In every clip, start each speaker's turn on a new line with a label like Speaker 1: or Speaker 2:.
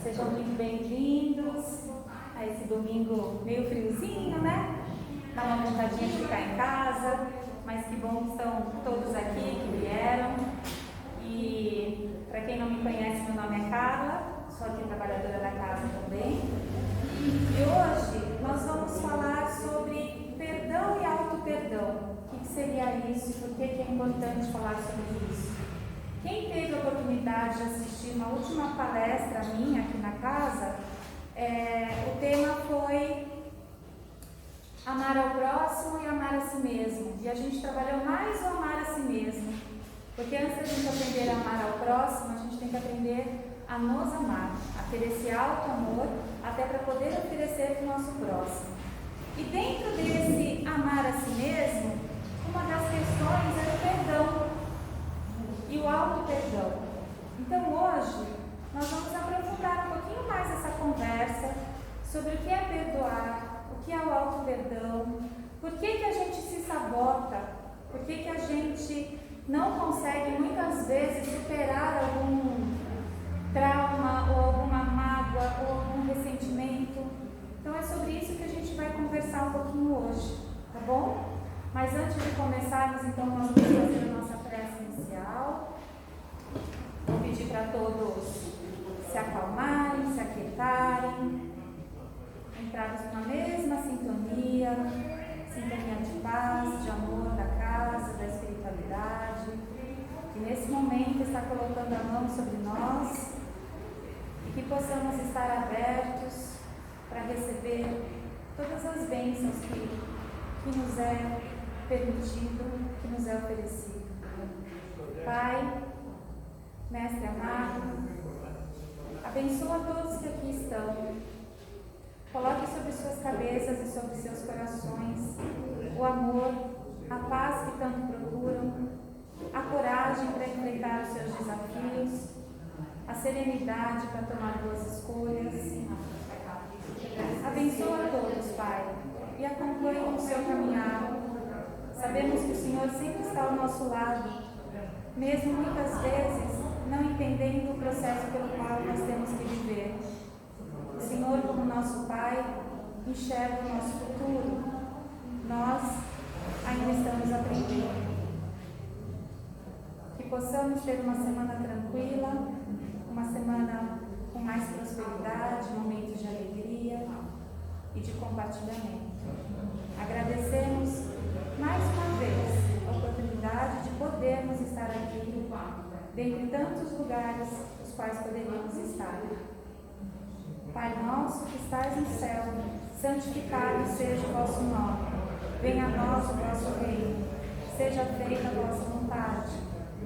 Speaker 1: Sejam muito bem-vindos a esse domingo meio friozinho, né? Dá uma vontadinha de ficar em casa, mas que bom que estão todos aqui, que vieram. E para quem não me conhece, meu nome é Carla, sou aqui trabalhadora da casa também. E hoje nós vamos falar sobre perdão e auto-perdão. O que seria isso e por que é importante falar sobre isso? Quem teve a oportunidade de assistir uma última palestra minha aqui na casa, o tema foi amar ao próximo e amar a si mesmo. E a gente trabalhou mais o amar a si mesmo. Porque antes da gente aprender a amar ao próximo, a gente tem que aprender a nos amar, a ter esse auto-amor, até para poder oferecer para o nosso próximo. E dentro desse amar a si mesmo, uma das questões é o perdão e o auto-perdão. Então hoje nós vamos aprofundar um pouquinho mais essa conversa sobre o que é perdoar, o que é o auto-perdão, por que a gente se sabota, por que a gente não consegue muitas vezes superar algum trauma ou alguma mágoa ou algum ressentimento. Então é sobre isso que a gente vai conversar um pouquinho hoje, tá bom? Mas antes de começarmos, então, nós vamos fazer a nossa prece inicial. Vou pedir para todos se acalmarem, se aquietarem, entrarmos numa mesma sintonia de paz, de amor da casa, da espiritualidade, que nesse momento está colocando a mão sobre nós e que possamos estar abertos para receber todas as bênçãos que nos é permitido, que nos é oferecido. Pai, Mestre amado, abençoa todos que aqui estão. Coloque sobre suas cabeças e sobre seus corações o amor, a paz que tanto procuram, a coragem para enfrentar os seus desafios, a serenidade para tomar boas escolhas. Abençoa a todos, Pai, e acompanhe o seu caminhar. Sabemos que o Senhor sempre está ao nosso lado, mesmo muitas vezes não entendendo o processo pelo qual nós temos que viver. O Senhor, como nosso Pai, enxerga o nosso futuro. Nós ainda estamos aprendendo. Que possamos ter uma semana tranquila, uma semana com mais prosperidade, momentos de alegria e de compartilhamento. Agradecemos mais uma vez a oportunidade de podermos estar aqui, dentre tantos lugares os quais poderíamos estar. Pai nosso que estás no céu, santificado seja o vosso nome. Venha a nós o vosso reino. Seja feita a vossa vontade,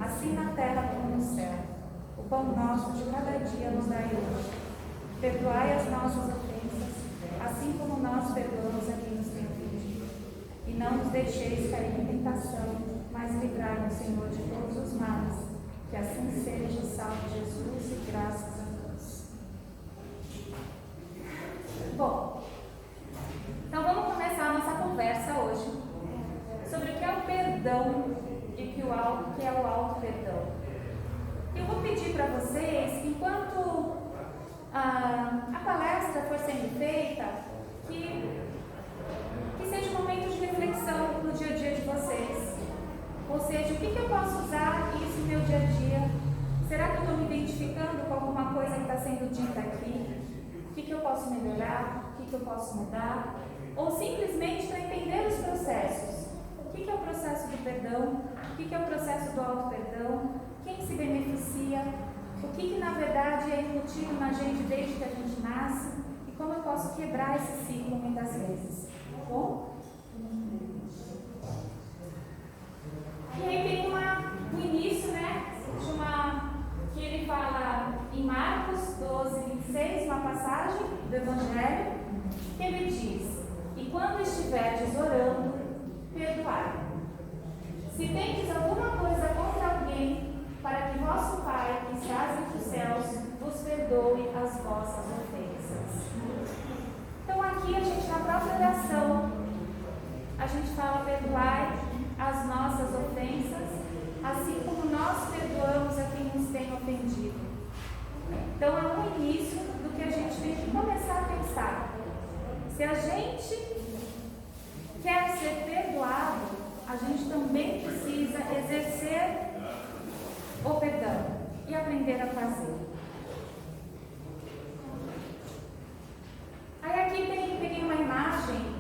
Speaker 1: assim na terra como no céu. O pão nosso de cada dia nos dai hoje. Perdoai as nossas ofensas, assim como nós perdoamos a quem nos tem ofendido. E não nos deixeis cair em tentação, mas livrai-nos, Senhor, de todos os males. Que assim seja, salve Jesus e graças a Deus. Bom, então vamos começar a nossa conversa hoje sobre o que é o perdão e o que é o auto-perdão. Eu vou pedir para vocês, enquanto a palestra for sendo feita, que seja um momento de reflexão no dia a dia de vocês. Ou seja, o que eu posso usar isso no meu dia a dia? Será que eu estou me identificando com alguma coisa que está sendo dita aqui? O que eu posso melhorar? O que eu posso mudar? Ou simplesmente para entender os processos. O que é o processo do perdão? O que é o processo do auto-perdão? Quem se beneficia? O que na verdade é incutido na gente desde que a gente nasce? E como eu posso quebrar esse ciclo muitas vezes? Tá bom? E aí tem o início, né? Que ele fala em Marcos 12, 26, uma passagem do Evangelho, que ele diz: e quando estiverdes orando, perdoai. Se tendes alguma coisa contra alguém, para que vosso Pai, que estás entre os céus, vos perdoe as vossas ofensas. Então aqui a gente, na própria oração, a gente fala: perdoai as nossas ofensas, assim como nós perdoamos a quem nos tem ofendido. Então é um início do que se a gente quer ser perdoado, a gente também precisa exercer o perdão e aprender a fazer. Aí aqui peguei uma imagem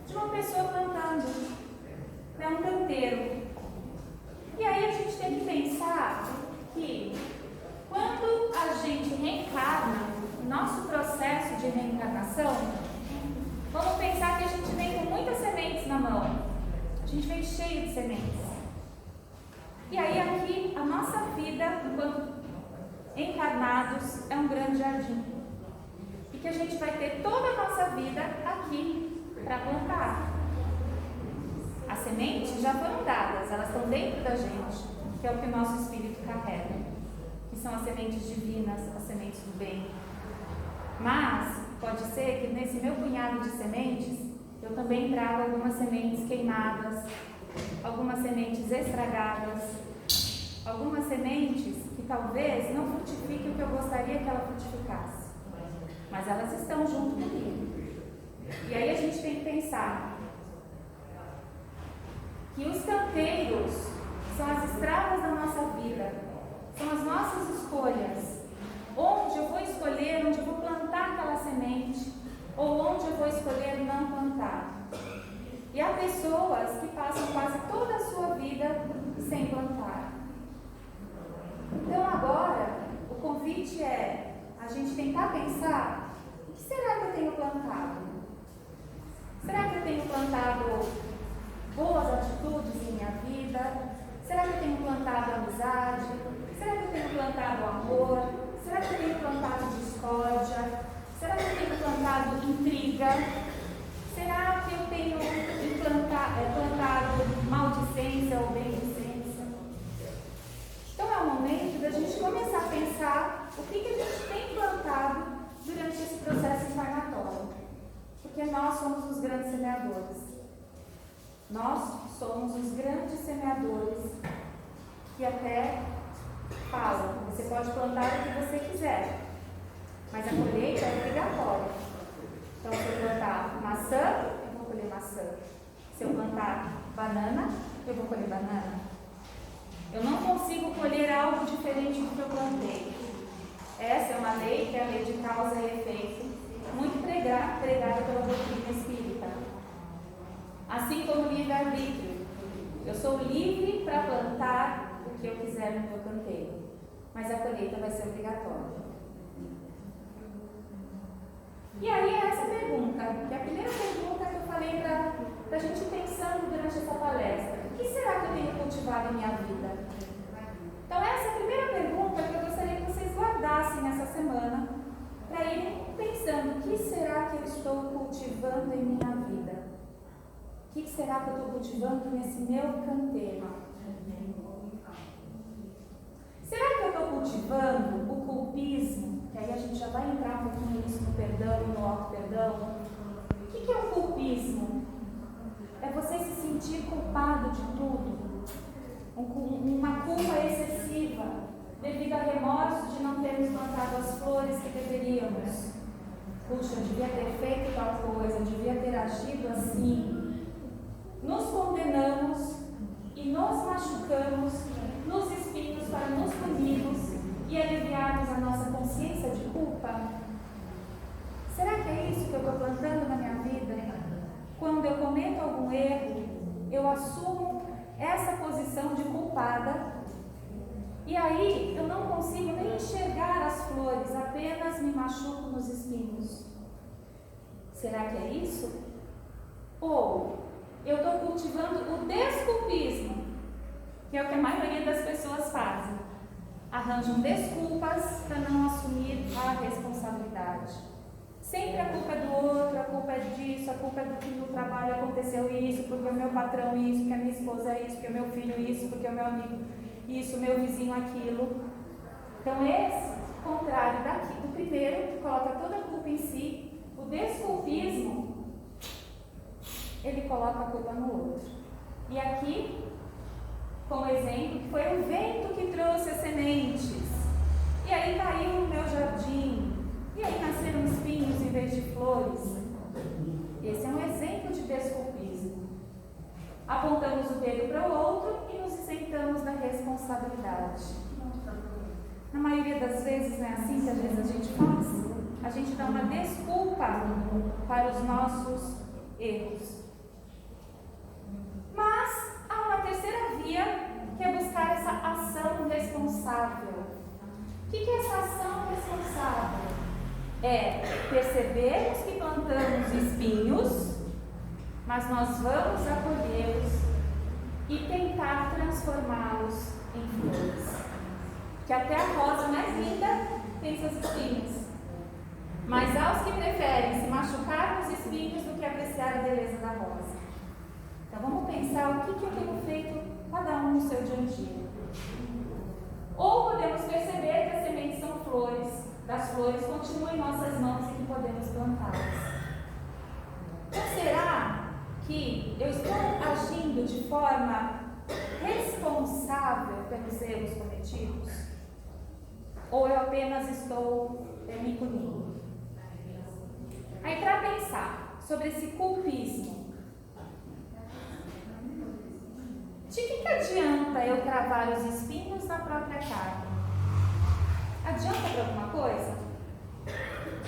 Speaker 1: de uma pessoa plantando, né, um canteiro. E aí a gente tem que pensar que quando a gente reencarna, o nosso processo de reencarnação, vamos pensar que a gente vem com muitas sementes na mão. A gente vem cheio de sementes. E aí aqui a nossa vida, enquanto encarnados, é um grande jardim. E que a gente vai ter toda a nossa vida aqui para plantar. As sementes já foram dadas, elas estão dentro da gente, que é o que o nosso espírito carrega, que são as sementes divinas, as sementes do bem. Mas pode ser que nesse meu punhado de sementes, eu também trago algumas sementes queimadas, algumas sementes estragadas, algumas sementes que talvez não frutifiquem o que eu gostaria que ela frutificasse. Mas elas estão junto comigo. E aí a gente tem que pensar que os canteiros são as estradas da nossa vida, são as nossas escolhas. Onde eu vou escolher, onde eu vou plantar aquela semente, ou onde eu vou escolher não plantar. E há pessoas que passam quase toda a sua vida sem plantar. Então agora, o convite é a gente tentar pensar: o que será que eu tenho plantado? Será que eu tenho plantado boas atitudes em minha vida? Será que eu tenho plantado amizade? Será que eu tenho plantado amor? Será que eu tenho plantado discórdia? Será que eu tenho plantado intriga? Será que eu tenho plantado maldicência ou bendicência? Então é o momento da gente começar a pensar o que a gente tem plantado durante esse processo encarnatório. Porque nós somos os grandes semeadores. Nós somos os grandes semeadores que até falam: você pode plantar o que você quiser, mas a colheita é obrigatória. Então, se eu plantar maçã, eu vou colher maçã. Se eu plantar banana, eu vou colher banana. Eu não consigo colher algo diferente do que eu plantei. Essa é uma lei que é a lei de causa e efeito, muito pregada pela doutrina espírita. Assim como o livre-arbítrio. Eu sou livre para plantar o que eu quiser no meu canteiro, mas a colheita vai ser obrigatória. E aí essa pergunta, que é a primeira pergunta que eu falei para a gente pensando durante essa palestra: o que será que eu tenho cultivado em minha vida? Então essa é a primeira pergunta que eu gostaria que vocês guardassem essa semana, para irem pensando: o que será que eu estou cultivando em minha vida? O que será que eu estou cultivando nesse meu canteiro? Será que eu estou cultivando o culpismo? Que aí a gente já vai entrar um pouquinho nisso no perdão e no auto-perdão. O que é o culpismo? É você se sentir culpado de tudo. Uma culpa excessiva, devido a remorso de não termos plantado as flores que deveríamos. Puxa, eu devia ter feito tal coisa, eu devia ter agido assim. Nos condenamos e nos machucamos nos espinhos para nos punirmos e aliviarmos a nossa consciência de culpa. Será que é isso que eu estou plantando na minha vida? Quando eu cometo algum erro, eu assumo essa posição de culpada e aí eu não consigo nem enxergar as flores, apenas me machuco nos espinhos. Será que é isso? Ou eu estou cultivando o desculpismo, que é o que a maioria das pessoas fazem. Arranjam desculpas para não assumir a responsabilidade. Sempre a culpa é do outro, a culpa é disso, a culpa é do que no trabalho aconteceu isso, porque o meu patrão isso, porque a minha esposa isso, porque o meu filho isso, porque o meu amigo isso, o meu vizinho aquilo. Então esse contrário daqui, do primeiro, que coloca toda a culpa em si, o desculpismo, ele coloca a culpa no outro. E aqui, como exemplo, que foi o vento que trouxe as sementes. E aí caiu no meu jardim. E aí nasceram espinhos em vez de flores. das vezes não é assim que às vezes a gente faz? A gente dá uma desculpa para os nossos erros. Mas há uma terceira via, que é buscar essa ação responsável. O que é essa ação responsável? É percebermos que plantamos espinhos, mas nós vamos acolhê-los e tentar transformá-los em flores. Que até a rosa mais linda tem seus espinhos. Mas há os que preferem se machucar nos espinhos do que apreciar a beleza da rosa. Então vamos pensar o que eu tenho feito cada um no seu dia a dia. Ou podemos perceber que as sementes são flores, das flores continuam em nossas mãos e que podemos plantá-las. Então será que eu estou agindo de forma responsável pelos erros cometidos? Ou eu apenas estou me punindo? Aí, para pensar sobre esse culpismo, de que adianta eu cravar os espinhos na própria carne? Adianta para alguma coisa?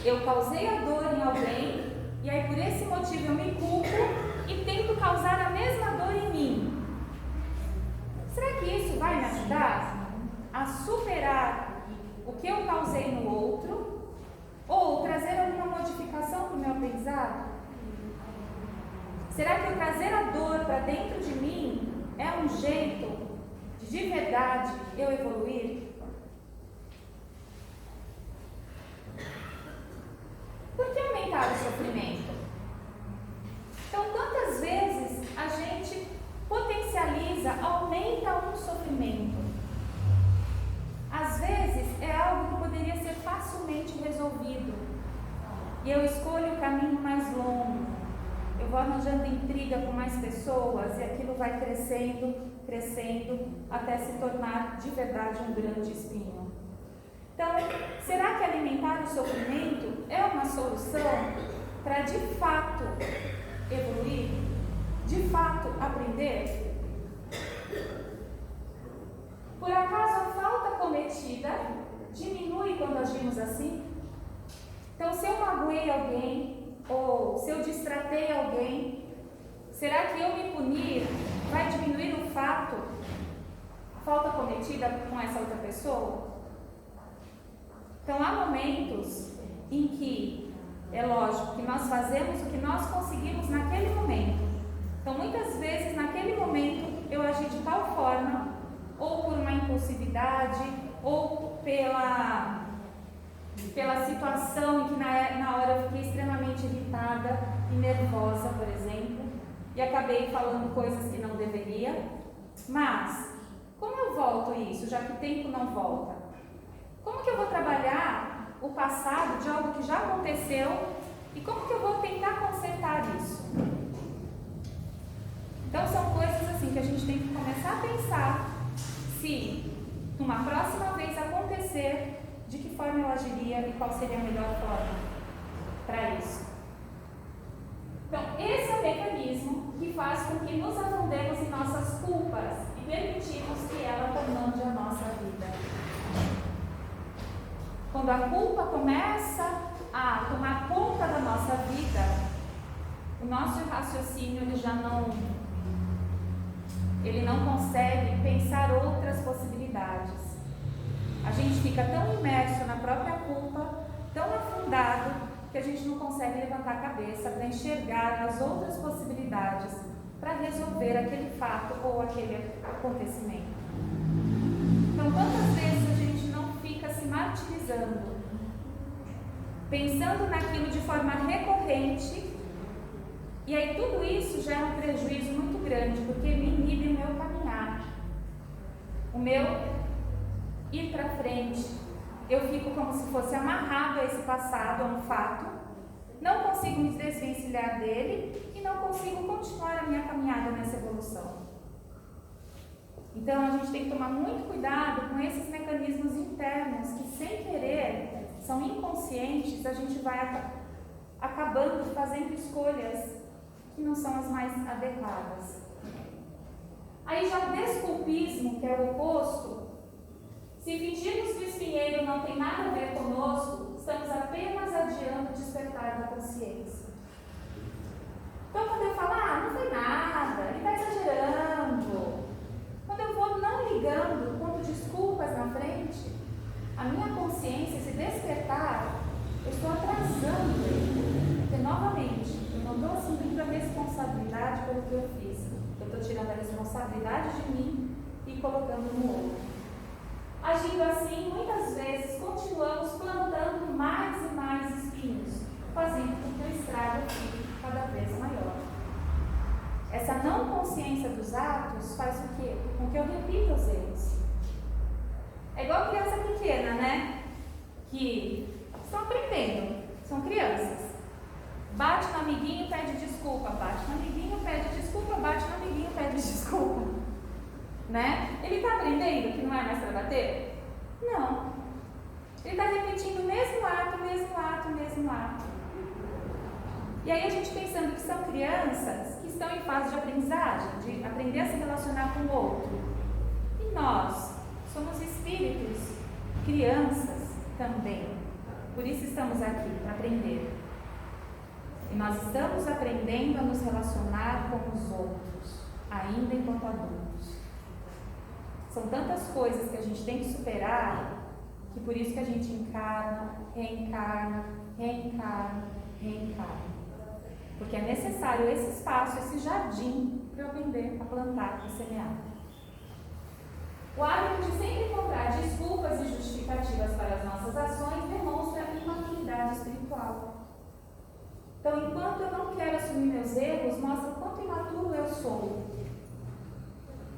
Speaker 1: Eu causei a dor em alguém e aí por esse motivo eu me culpo e tento causar a mesma dor em mim. Será que isso vai me ajudar a superar o que eu causei no outro? Ou trazer alguma modificação para o meu aprendizado? Será que eu trazer a dor para dentro de mim é um jeito de verdade eu evoluir? Por que aumentar o sofrimento? Então, quantas vezes a gente potencializa, aumenta um sofrimento? Às vezes é algo que poderia ser facilmente resolvido e eu escolho o caminho mais longo. Eu vou arranjando intriga com mais pessoas e aquilo vai crescendo, até se tornar de verdade um grande espinho. Então, será que alimentar o sofrimento é uma solução para de fato evoluir? De fato aprender? Por acaso a falta cometida diminui quando agimos assim? Então, se eu magoei alguém ou se eu distratei alguém, será que eu me punir vai diminuir o fato, a falta cometida com essa outra pessoa? Então, há momentos em que é lógico que nós fazemos o que nós conseguimos naquele momento. Então, muitas vezes, naquele momento, eu agi de tal forma, ou por uma impulsividade, ou pela situação em que na hora eu fiquei extremamente irritada e nervosa, por exemplo, e acabei falando coisas que não deveria. Mas, como eu volto isso, já que o tempo não volta? Como que eu vou trabalhar o passado de algo que já aconteceu e como que eu vou tentar consertar isso? Então são coisas assim que a gente tem que começar a pensar se numa próxima vez acontecer, de que forma eu agiria e qual seria a melhor forma para isso. Então esse é o mecanismo que faz com que nos afundemos em nossas culpas e permitimos que ela comande a nossa vida. Quando a culpa começa a tomar conta da nossa vida, o nosso raciocínio ele não consegue pensar outras possibilidades. A gente fica tão imerso na própria culpa, tão afundado, que a gente não consegue levantar a cabeça para enxergar as outras possibilidades para resolver aquele fato ou aquele acontecimento. Então, quantas vezes a gente não fica se martirizando, pensando naquilo de forma recorrente, e aí tudo isso gera um prejuízo muito grande, porque me inibe o meu caminhar, o meu ir para frente. Eu fico como se fosse amarrado a esse passado, a um fato, não consigo me desvencilhar dele e não consigo continuar a minha caminhada nessa evolução. Então a gente tem que tomar muito cuidado com esses mecanismos internos que, sem querer, são inconscientes, a gente vai acabando fazendo escolhas que não são as mais adequadas. Aí já o desculpismo, que é o oposto, Se fingirmos que o espinheiro não tem nada a ver conosco, estamos apenas adiando o despertar da consciência. Então, quando eu falo, não foi nada, ele está exagerando. Quando eu vou não ligando, pondo desculpas na frente, a minha consciência, esse despertar, eu estou atrasando ele. Porque, novamente, eu não estou assumindo a responsabilidade pelo que eu fiz. Eu estou tirando a responsabilidade de mim e colocando no outro. Agindo assim, muitas vezes, continuamos plantando mais e mais espinhos, fazendo com que o estrago fique cada vez maior. Essa não consciência dos atos faz o quê? Com que eu repita os erros. É igual criança pequena, né? Que estão aprendendo, são crianças. Bate no amiguinho, pede desculpa, bate no amiguinho, pede desculpa, bate no amiguinho, pede desculpa. Né? Ele está aprendendo que não é mais para bater? Não. Ele está repetindo o mesmo ato, mesmo ato, mesmo ato. E aí a gente pensando que são crianças que estão em fase de aprendizagem, de aprender a se relacionar com o outro. E nós somos espíritos, crianças também. Por isso estamos aqui, para aprender. E nós estamos aprendendo a nos relacionar com os outros, ainda enquanto adultos. São tantas coisas que a gente tem que superar, que por isso que a gente encarna, reencarna, reencarna, reencarna. Porque é necessário esse espaço, esse jardim, para eu aprender a plantar e semear. O hábito de sempre encontrar desculpas e justificativas para as nossas ações demonstra imaturidade espiritual. Então, enquanto eu não quero assumir meus erros, mostra o quanto imaturo eu sou.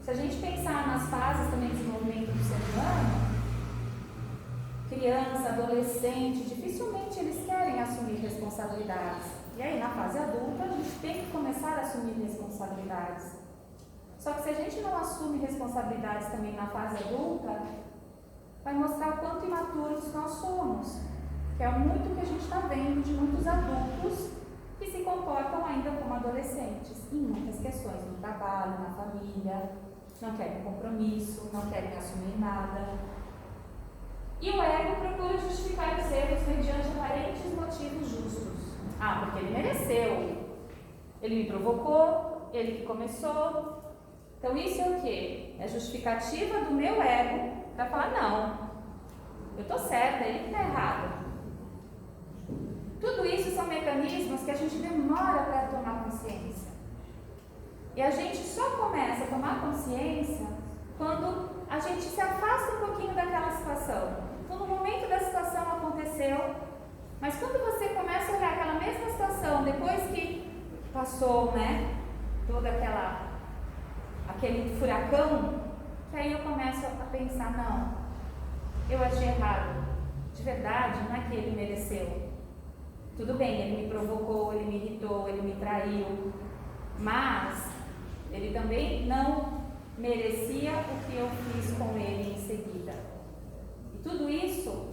Speaker 1: Se a gente pensar nas fases também de desenvolvimento do ser humano, criança, adolescente, dificilmente eles querem assumir responsabilidades. E aí, na fase adulta, a gente tem que começar a assumir responsabilidades. Só que se a gente não assume responsabilidades também na fase adulta, vai mostrar o quanto imaturos nós somos. Que é muito que a gente está vendo de muitos adultos que se comportam ainda como adolescentes. Em muitas questões, no trabalho, na família, não querem compromisso, não querem assumir nada. E o ego procura justificar os erros mediante aparentes motivos justos. Porque ele mereceu. Ele me provocou, ele que começou. Então isso é o quê? É justificativa do meu ego para falar, não, eu estou certa, ele que está errado. Tudo isso são mecanismos que a gente demora para tomar consciência. E a gente só começa a tomar consciência quando a gente se afasta um pouquinho daquela situação. Então, no momento da situação aconteceu, mas quando você começa a olhar aquela mesma situação, depois que passou, né, toda aquele furacão, que aí eu começo a pensar, não, eu agi errado. De verdade, não é que ele mereceu. Tudo bem, ele me provocou, ele me irritou, ele me traiu, mas ele também não merecia o que eu fiz com ele em seguida. E tudo isso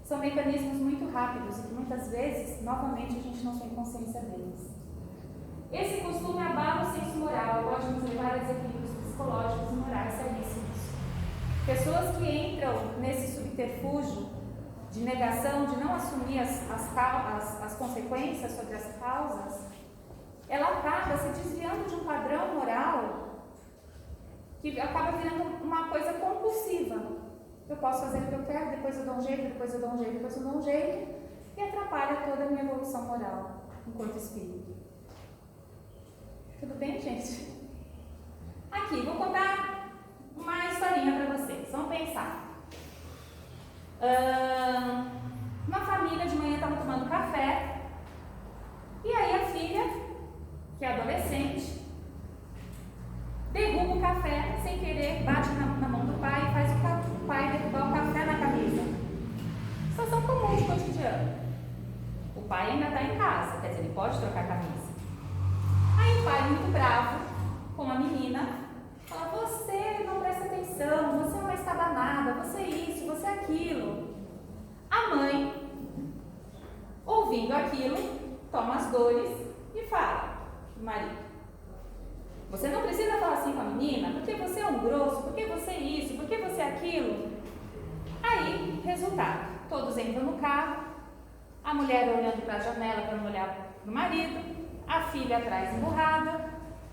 Speaker 1: são mecanismos muito rápidos e que muitas vezes, novamente, a gente não tem consciência deles. Esse costume abala o senso moral e pode nos levar a desequilíbrios psicológicos e morais seríssimos. Pessoas que entram nesse subterfúgio de negação, de não assumir as consequências sobre as causas, ela acaba se desviando de um padrão moral que acaba virando uma coisa compulsiva. Eu posso fazer o que eu quero, depois eu dou um jeito, depois eu dou um jeito, depois eu dou um jeito, e atrapalha toda a minha evolução moral enquanto espírito. Tudo bem, gente? Aqui, vou contar uma historinha para vocês. Vamos pensar. Uma família de manhã estava tomando café, e aí a filha, que é adolescente, derruba o café sem querer, bate na mão do pai e faz o pai derrubar o café na camisa. Situação comum de cotidiano. O pai ainda está em casa, quer dizer, ele pode trocar a camisa. Aí o pai, muito bravo com a menina, fala: você não presta atenção, você é uma estabanada, você é isso, você é aquilo. A mãe, ouvindo aquilo, toma as dores e fala pro marido: Você não precisa falar assim com a menina, porque você é um grosso, porque você é isso, porque você é aquilo. Aí, resultado, todos entram no carro, a mulher olhando para a janela para não olhar para o marido, a filha atrás emburrada,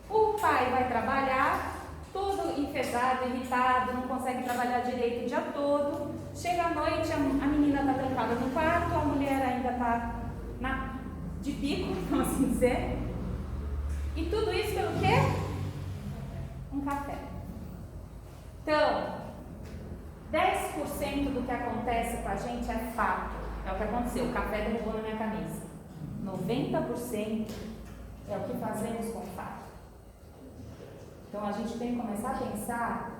Speaker 1: o pai vai trabalhar, todo enfesado, irritado, não consegue trabalhar direito o dia todo. Chega à noite, a menina está trancada no quarto, a mulher ainda está de bico, vamos assim dizer. E tudo isso pelo quê? Um café. Então, 10% do que acontece com a gente é fato. É o que aconteceu, o café derrubou na minha camisa. 90% é o que fazemos com o fato. Então a gente tem que começar a pensar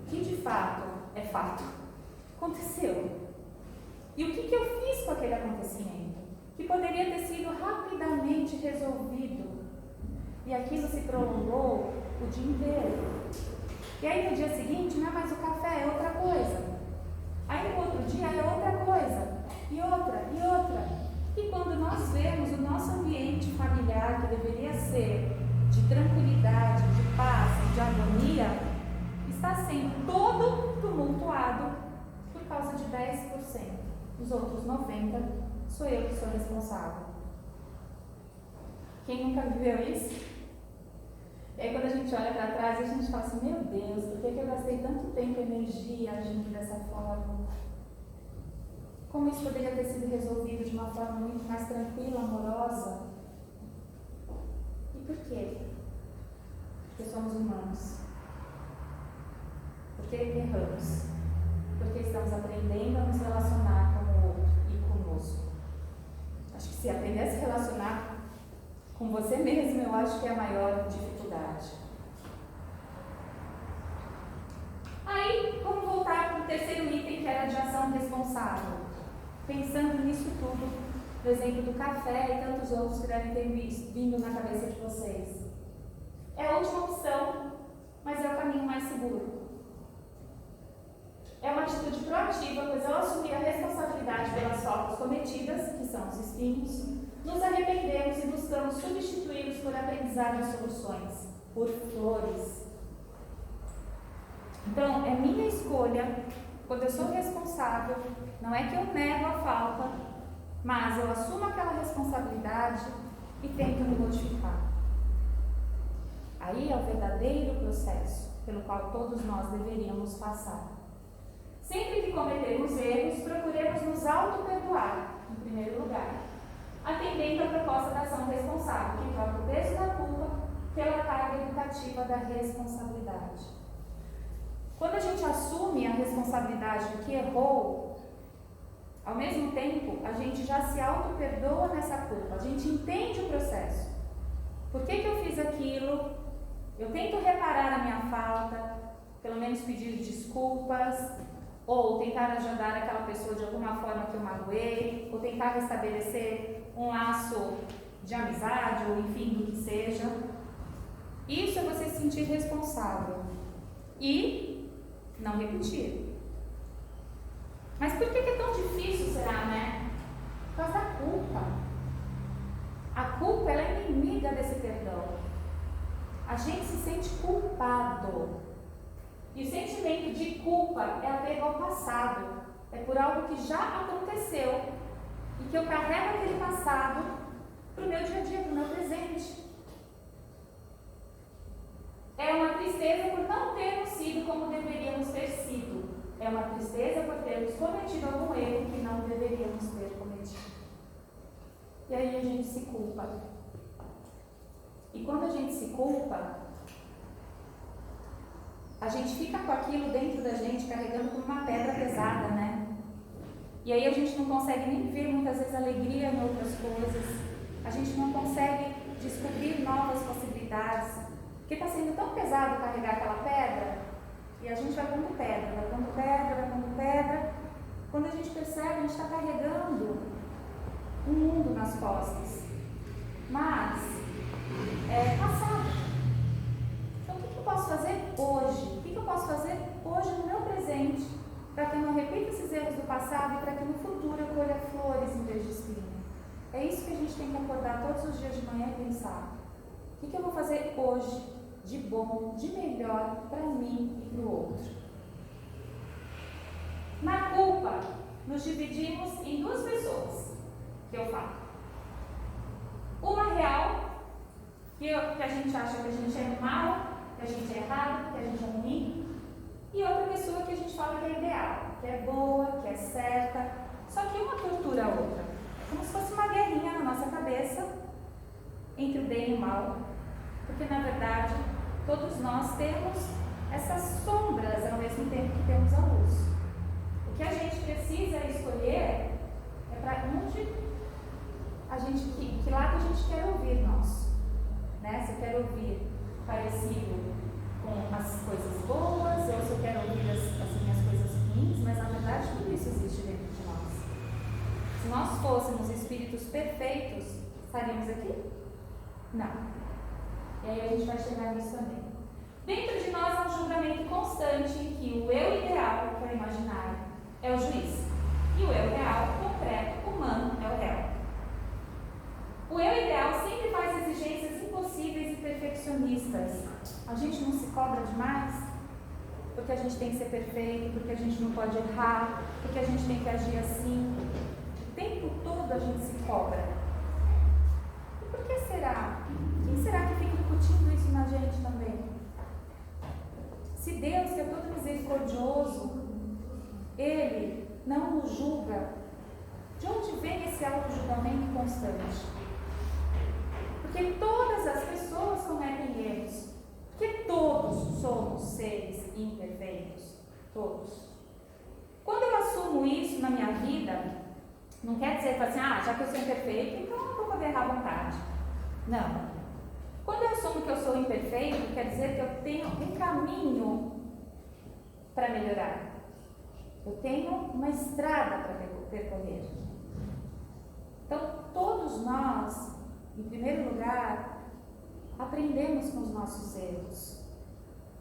Speaker 1: que de fato é fato. Aconteceu. E o que eu fiz com aquele acontecimento? Que poderia ter sido rapidamente resolvido. E aquilo se prolongou o dia inteiro. E aí no dia seguinte, não é mais o café, é outra coisa. Aí no outro dia é outra coisa. E outra, e outra. E quando nós vemos o nosso ambiente familiar, que deveria ser de tranquilidade, de paz, de harmonia, está sendo todo tumultuado por causa de 10%. Os outros 90% sou eu que sou responsável. Quem nunca viveu isso? E aí quando a gente olha para trás, a gente fala assim, meu Deus, por que eu gastei tanto tempo e energia agindo dessa forma? Como isso poderia ter sido resolvido de uma forma muito mais tranquila, amorosa? E por quê? Porque somos humanos. Porque erramos. Porque estamos aprendendo a nos relacionar com o outro e conosco. Acho que se aprender a se relacionar com você mesmo, eu acho que é a maior dificuldade. Aí, vamos voltar para o terceiro item, que era de ação responsável. Pensando nisso tudo, no exemplo do café e tantos outros que devem ter vindo na cabeça de vocês. É a última opção, mas é o caminho mais seguro. É uma atitude proativa, pois ao assumir a responsabilidade pelas faltas cometidas, que são os espinhos, nos arrependemos e buscamos substituí-los por aprendizados e soluções, por flores. Então, é minha escolha, quando eu sou responsável, não é que eu nego a falta, mas eu assumo aquela responsabilidade e tento me modificar. Aí é o verdadeiro processo pelo qual todos nós deveríamos passar. Sempre que cometemos erros, procuremos nos auto-perdoar, em primeiro lugar, atendendo à proposta da ação responsável, que troca o peso da culpa pela carga educativa da responsabilidade. Quando a gente assume a responsabilidade do que errou, ao mesmo tempo, a gente já se auto-perdoa nessa culpa, a gente entende o processo. Por que eu fiz aquilo? Eu tento reparar a minha falta, pelo menos pedir desculpas, ou tentar ajudar aquela pessoa de alguma forma que eu magoei, ou tentar restabelecer um laço de amizade, ou enfim, do que seja. Isso é você se sentir responsável e não repetir. Mas por que é tão difícil, será, né? Por causa da culpa. A culpa, ela é inimiga desse perdão. A gente se sente culpado. E o sentimento de culpa é apego ao passado. É por algo que já aconteceu e que eu carrego aquele passado para o meu dia a dia, para o meu presente. É uma tristeza por não termos sido como deveríamos ter sido. É uma tristeza por termos cometido algum erro que não deveríamos ter cometido. E aí a gente se culpa. E quando a gente se culpa, a gente fica com aquilo dentro da gente, carregando como uma pedra pesada, né? E aí a gente não consegue nem ver muitas vezes alegria em outras coisas. A gente não consegue descobrir novas possibilidades. Porque está sendo tão pesado carregar aquela pedra, e a gente vai pondo pedra, vai pondo pedra, vai pondo pedra. Quando a gente percebe, a gente está carregando um mundo nas costas. Mas é passado. Então, o que eu posso fazer hoje? O que eu posso fazer hoje no meu presente para que eu não repita esses erros do passado e para que no futuro eu colha flores em vez de espinho? É isso que a gente tem que acordar todos os dias de manhã e pensar. O que eu vou fazer hoje de bom, de melhor para mim e para o outro. Na culpa, nos dividimos em duas pessoas, que eu falo. Uma real, que a gente acha que a gente é mal, que a gente é errado, que a gente é ruim. E outra pessoa que a gente fala que é ideal, que é boa, que é certa. Só que uma tortura a outra. É como se fosse uma guerrinha na nossa cabeça entre o bem e o mal. Porque, na verdade, todos nós temos essas sombras ao mesmo tempo que temos a luz. O que a gente precisa escolher é para onde a gente, que lado a gente quer ouvir nós. Né? Se eu quero ouvir parecido com as coisas boas, ou se eu quero ouvir as minhas coisas ruins, mas na verdade tudo isso existe dentro de nós. Se nós fôssemos espíritos perfeitos, estaríamos aqui? Não. E aí a gente vai chegar nisso também. Dentro de nós há um julgamento constante em que o eu ideal, que é o imaginário, é o juiz. E o eu real, concreto, humano, é o réu. O eu ideal sempre faz exigências impossíveis e perfeccionistas. A gente não se cobra demais? Porque a gente tem que ser perfeito, porque a gente não pode errar, porque a gente tem que agir assim. O tempo todo a gente se cobra. E por que será? Quem será que fica incutindo isso na gente também? Se Deus, que é todo misericordioso, Ele não nos julga, de onde vem esse auto-julgamento constante? Porque todas as pessoas cometem erros. Porque todos somos seres imperfeitos. Todos. Quando eu assumo isso na minha vida, não quer dizer que assim, já que eu sou imperfeito, então eu não vou poder errar à vontade. Não. Quando eu assumo que eu sou imperfeito, quer dizer que eu tenho um caminho para melhorar. Eu tenho uma estrada para percorrer. Então, todos nós, em primeiro lugar, aprendemos com os nossos erros.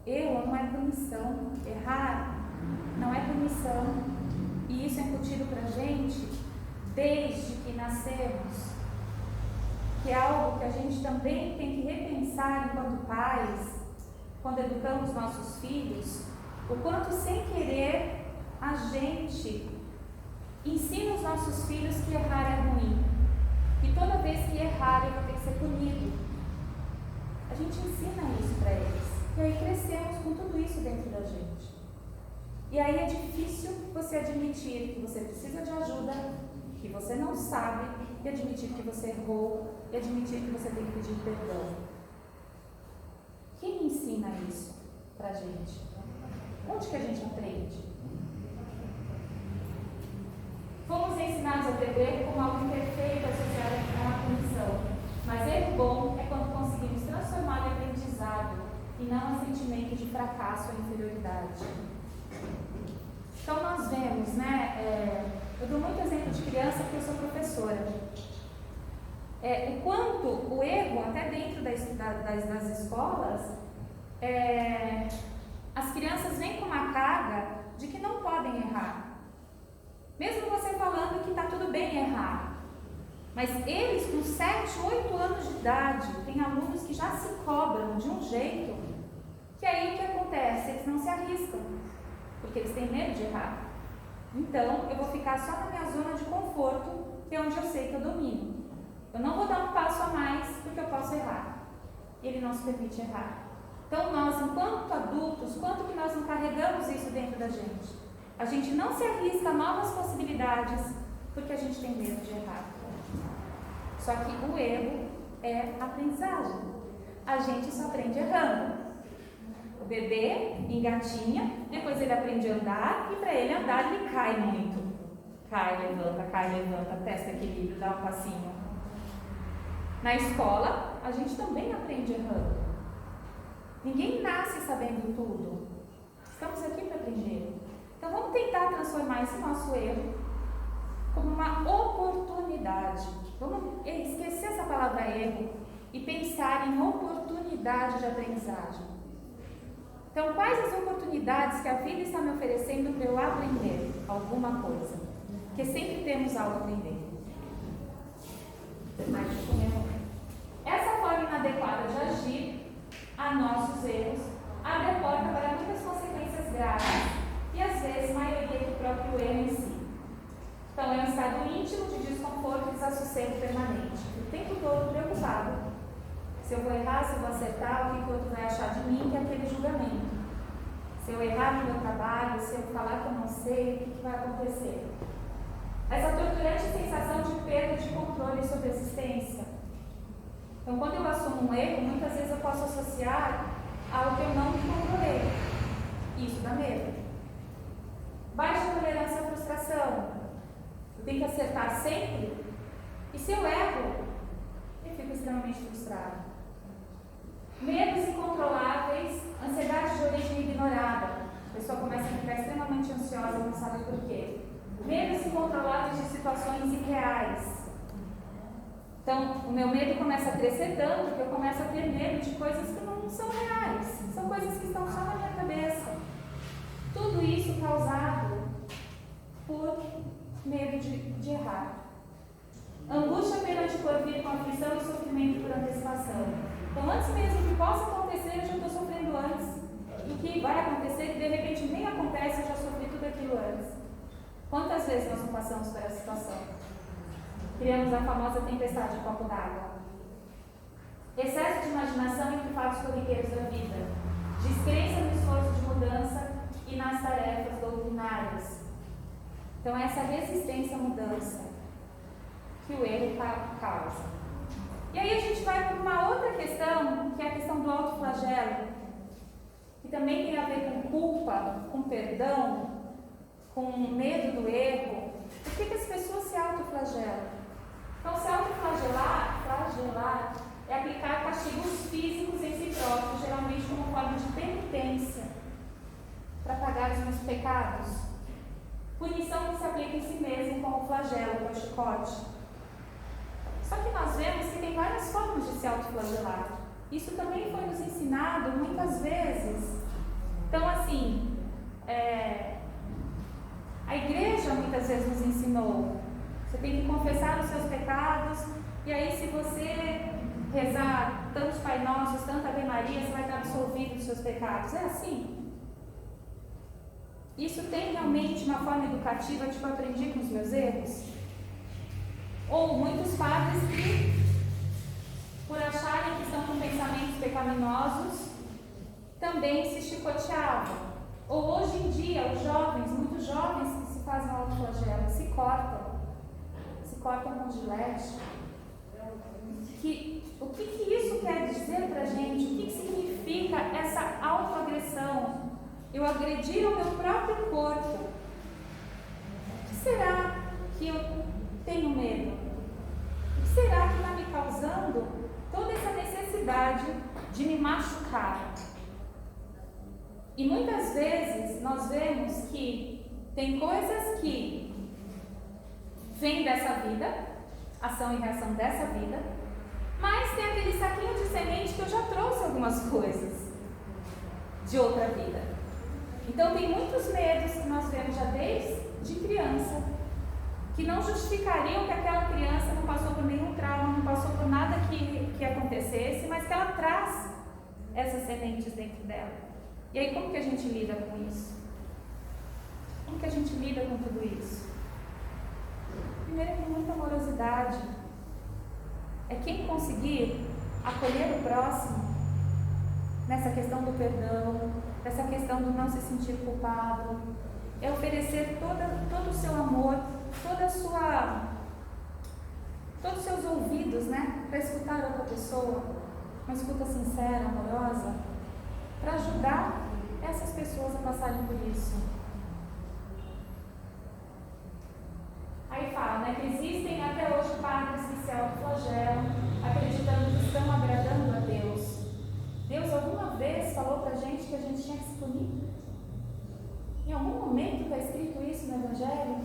Speaker 1: Erro não é punição, errar não é punição. E isso é incutido para a gente desde que nascemos. Que é algo que a gente também tem que repensar enquanto pais, quando educamos nossos filhos, o quanto sem querer a gente ensina os nossos filhos que errar é ruim. E toda vez que errar, ele vai ter que ser punido. A gente ensina isso para eles. E aí crescemos com tudo isso dentro da gente. E aí é difícil você admitir que você precisa de ajuda, que você não sabe, e admitir que você errou, e admitir que você tem que pedir perdão. Quem ensina isso pra gente? Onde que a gente aprende? Fomos ensinados a ter erro como algo imperfeito associado a uma punição. Mas erro bom é quando conseguimos transformar em aprendizado e não em sentimento de fracasso ou inferioridade. Então nós vemos, eu dou muito exemplo de criança porque eu sou professora. O quanto o erro, até dentro das escolas, as crianças vêm com uma carga de que não podem errar. Mesmo você falando que está tudo bem errar. Mas eles, com 7, 8 anos de idade, tem alunos que já se cobram de um jeito que aí o que acontece? Eles não se arriscam, porque eles têm medo de errar. Então, eu vou ficar só na minha zona de conforto, que é onde eu sei que eu domino. Eu não vou dar um passo a mais, porque eu posso errar. Ele não se permite errar. Então, nós, enquanto adultos, quanto que nós não carregamos isso dentro da gente? A gente não se arrisca a novas possibilidades, porque a gente tem medo de errar. Só que o erro é aprendizagem. A gente só aprende errando. O bebê engatinha, depois ele aprende a andar, e para ele andar ele cai muito. Cai, levanta, testa equilíbrio, dá um passinho. Na escola, a gente também aprende errando. Ninguém nasce sabendo tudo. Estamos aqui para aprender. Então vamos tentar transformar esse nosso erro como uma oportunidade. Vamos esquecer essa palavra erro e pensar em oportunidade de aprendizagem. Então, quais as oportunidades que a vida está me oferecendo para eu aprender alguma coisa? Porque sempre temos algo a aprender. Essa forma inadequada de agir a nossos erros, abre a porta para muitas consequências graves e às vezes maioria do próprio erro em si. Então é um estado íntimo de desconforto e desassossego permanente, o tempo todo preocupado. Se eu vou errar, se eu vou acertar, o que o outro vai achar de mim, que é aquele julgamento. Se eu errar no meu trabalho, se eu falar que eu não sei, o que vai acontecer? Essa torturante sensação de perda de controle sobre a existência. Então, quando eu assumo um erro, muitas vezes eu posso associar ao que eu não me controlei. Isso dá medo. Baixa tolerância à frustração. Eu tenho que acertar sempre. E se eu erro, eu fico extremamente frustrado. Medos incontroláveis, ansiedade de origem ignorada. A pessoa começa a ficar extremamente ansiosa, não sabe por quê. Medos incontroláveis de situações irreais. Então, o meu medo começa a crescer tanto que eu começo a ter medo de coisas que não são reais. São coisas que estão só na minha cabeça. Tudo isso causado por medo de errar. Angústia perante o porvir com aflição e sofrimento por antecipação. Então, antes mesmo que possa acontecer, eu já estou sofrendo antes. O que vai acontecer, que de repente nem acontece, eu já sofri tudo aquilo antes. Quantas vezes nós não passamos por essa situação? Criamos a famosa tempestade de copo d'água. Excesso de imaginação entre fatos corriqueiros da vida. Descrença no esforço de mudança e nas tarefas doutrinárias. Então, essa resistência à mudança que o erro causa. E aí a gente vai para uma outra questão, que é a questão do autoflagelo, que também tem a ver com culpa, com perdão, com medo do erro. Por que as pessoas se autoflagelam? Então, se autoflagelar é aplicar castigos físicos em si próprio, geralmente como forma de penitência, para pagar os meus pecados. Punição que se aplica em si mesmo, como o flagelo, como o chicote. Só que nós vemos que tem várias formas de se autoflagelar. Isso também foi nos ensinado muitas vezes. Então, assim, a igreja muitas vezes nos ensinou. Você tem que confessar os seus pecados, e aí se você rezar tantos Pai Nossos, tanta Ave Maria, você vai estar absolvido dos seus pecados. É assim? Isso tem realmente uma forma educativa, tipo, eu aprendi com os meus erros? Ou muitos padres que, por acharem que estão com pensamentos pecaminosos, também se chicoteavam. Ou hoje em dia, os jovens, muitos jovens que se fazem autoflagelo, se cortam com gilete. O que isso quer dizer para a gente? O que significa essa autoagressão? Eu agredir o meu próprio corpo. O que será que eu tenho medo? O que será que está me causando toda essa necessidade de me machucar? E muitas vezes nós vemos que tem coisas que vêm dessa vida, ação e reação dessa vida, mas tem aquele saquinho de semente que eu já trouxe algumas coisas de outra vida. Então tem muitos medos que nós vemos já desde criança, que não justificariam que aquela criança não passou por nenhum trauma, não passou por nada que acontecesse, mas que ela traz essas sementes dentro dela. E aí como que a gente lida com isso? Como que a gente lida com tudo isso? Primeiro, com muita amorosidade. É quem conseguir acolher o próximo nessa questão do perdão, nessa questão do não se sentir culpado, é oferecer todo o seu amor, todos os seus ouvidos, né, para escutar outra pessoa, uma escuta sincera, amorosa, para ajudar essas pessoas a passarem por isso. Aí fala, né, que existem até hoje padres que se autoflagelam, acreditando que estão agradando a Deus. Deus alguma vez falou pra gente que a gente tinha que se punir? Em algum momento está escrito isso no Evangelho?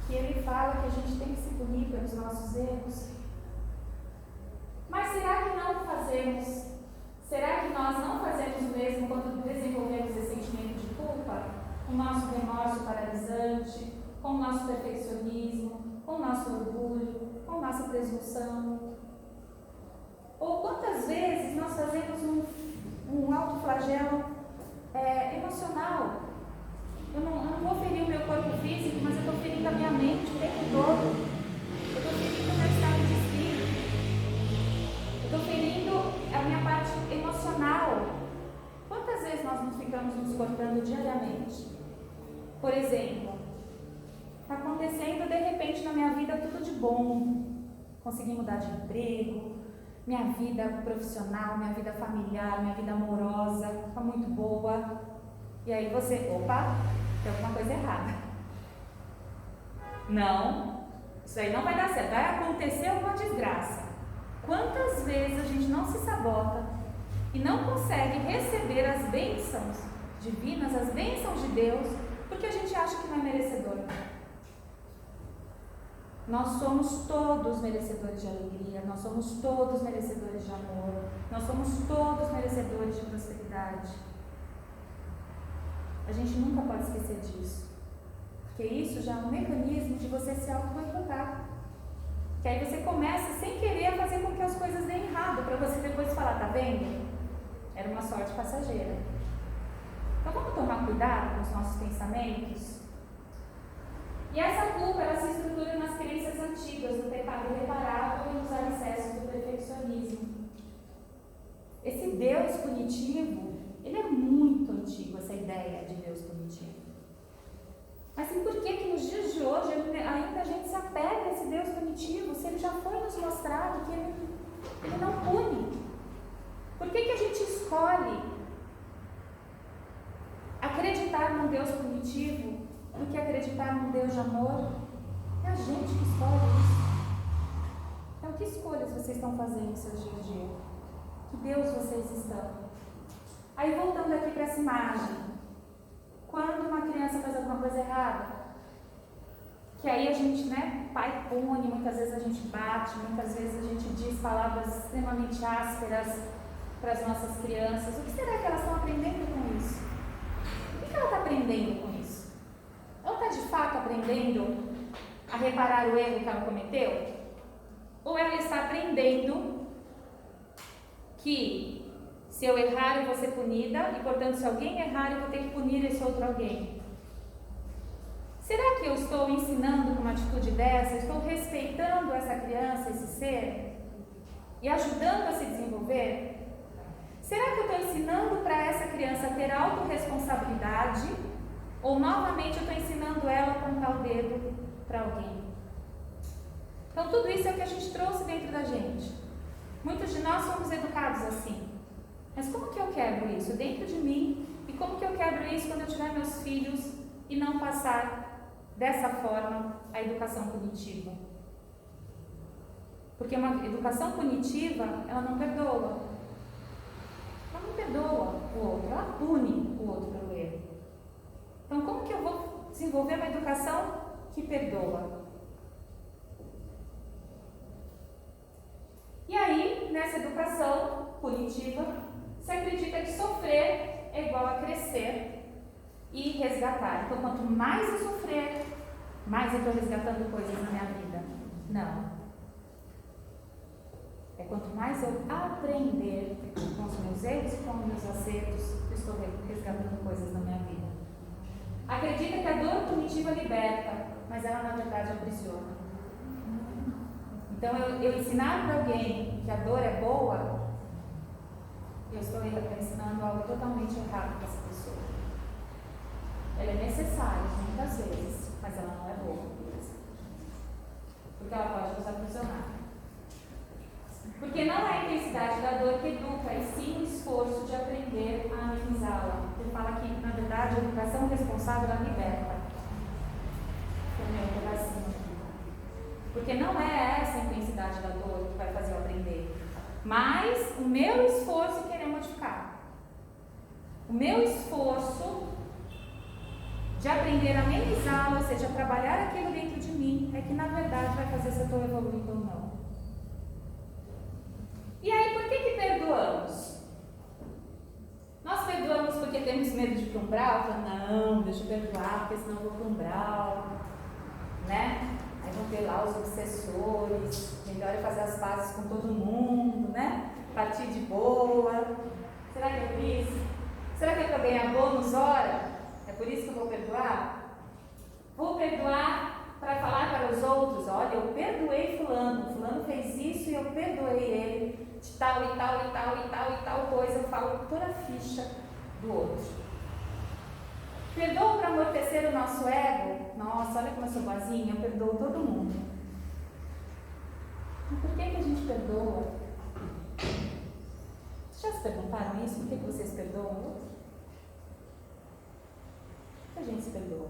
Speaker 1: Que ele fala que a gente tem que se punir pelos nossos erros? Mas será que não fazemos? Será que nós não fazemos o mesmo quando desenvolvemos esse sentimento de culpa? Com o nosso remorso paralisante, com o nosso perfeccionismo, com o nosso orgulho, com a nossa presunção? Ou quantas vezes nós fazemos um autoflagelo emocional? Eu não vou ferir o meu corpo físico, mas eu estou ferindo a minha mente o tempo todo. Eu estou ferindo o meu estado de espírito. Eu estou ferindo a minha parte emocional. Quantas vezes nós não ficamos nos cortando diariamente? Por exemplo, está acontecendo de repente na minha vida tudo de bom. Consegui mudar de emprego, minha vida profissional, minha vida familiar, minha vida amorosa está muito boa. E aí você, opa, tem alguma coisa errada. Não, isso aí não vai dar certo, vai acontecer alguma desgraça. Quantas vezes a gente não se sabota e não consegue receber as bênçãos divinas, as bênçãos de Deus, porque a gente acha que não é merecedor. Nós somos todos merecedores de alegria, nós somos todos merecedores de amor, nós somos todos merecedores de prosperidade. A gente nunca pode esquecer disso, porque isso já é um mecanismo de você se auto-boicotar. Que aí você começa sem querer a fazer com que as coisas deem errado, para você depois falar, tá vendo? Era uma sorte passageira. Então vamos tomar cuidado com os nossos pensamentos? E essa culpa, ela se estrutura nas crenças antigas, no pecado irreparável e nos alicerces do perfeccionismo. Esse Deus punitivo, ele é muito antigo, essa ideia de Deus punitivo. Mas e por que nos dias de hoje ainda a gente se apega a esse Deus punitivo, se ele já foi nos mostrado que ele não pune? Por que a gente escolhe acreditar num Deus punitivo do que acreditar num Deus de amor? É a gente que escolhe isso. Então, que escolhas vocês estão fazendo no seu dia a dia? Que Deus vocês estão? Aí, voltando aqui para essa imagem, quando uma criança faz alguma coisa errada, que aí a gente, pai pune, muitas vezes a gente bate, muitas vezes a gente diz palavras extremamente ásperas para as nossas crianças. O que será que elas estão aprendendo com isso? O que ela está aprendendo com isso? Ela está de fato aprendendo a reparar o erro que ela cometeu? Ou ela está aprendendo que se eu errar eu vou ser punida e, portanto, se alguém errar eu vou ter que punir esse outro alguém? Será que eu estou ensinando com uma atitude dessa, estou respeitando essa criança, esse ser e ajudando a se desenvolver? Será que eu estou ensinando para essa criança a ter autorresponsabilidade? Ou novamente eu estou ensinando ela a apontar o dedo para alguém? Então tudo isso é o que a gente trouxe dentro da gente. Muitos de nós somos educados assim. Mas como que eu quebro isso dentro de mim? E como que eu quebro isso quando eu tiver meus filhos e não passar dessa forma a educação punitiva? Porque uma educação punitiva, ela não perdoa. Ela não perdoa o outro, ela pune o outro pelo erro. Então, como que eu vou desenvolver uma educação que perdoa? E aí, nessa educação punitiva, você acredita que sofrer é igual a crescer e resgatar. Então, quanto mais eu sofrer, mais eu estou resgatando coisas na minha vida. Não. É quanto mais eu aprender com os meus erros e com os meus acertos, eu estou resgatando coisas na minha vida. Acredita que a dor punitiva liberta, mas ela na verdade aprisiona. Então eu ensinar para alguém que a dor é boa, eu estou ensinando algo totalmente errado para essa pessoa. Ela é necessária muitas vezes, mas ela não é boa. Porque ela pode nos aprisionar. Porque não é a intensidade da dor que educa, e sim o esforço de aprender a amenizá-la. Ele fala que, na verdade, a educação responsável ela liberta. Entendeu? Pedacinho aqui. Porque não é essa a intensidade da dor que vai fazer eu aprender, mas o meu esforço em querer modificar. O meu esforço de aprender a amenizá-la, ou seja, trabalhar aquilo dentro de mim, é que, na verdade, vai fazer se eu estou evoluindo ou não. E aí, por que perdoamos? Nós perdoamos porque temos medo de ir para um umbral? Não, deixa eu perdoar, porque senão eu vou para um umbral, né? Aí vão ter lá os obsessores, melhor é fazer as pazes com todo mundo, né? Partir de boa. Será que é por isso? Será que é para ganhar bônus hora? É por isso que eu vou perdoar? Vou perdoar para falar para os outros, olha, eu perdoei fulano fez isso e eu perdoei ele de tal e tal e tal e tal e tal coisa, eu falo toda a ficha do outro. Perdoo para amortecer o nosso ego? Nossa, olha como eu sou boazinha, eu perdoo todo mundo. E por que a gente perdoa? Vocês já se perguntaram isso? Por que vocês perdoam o outro? Por que a gente se perdoa?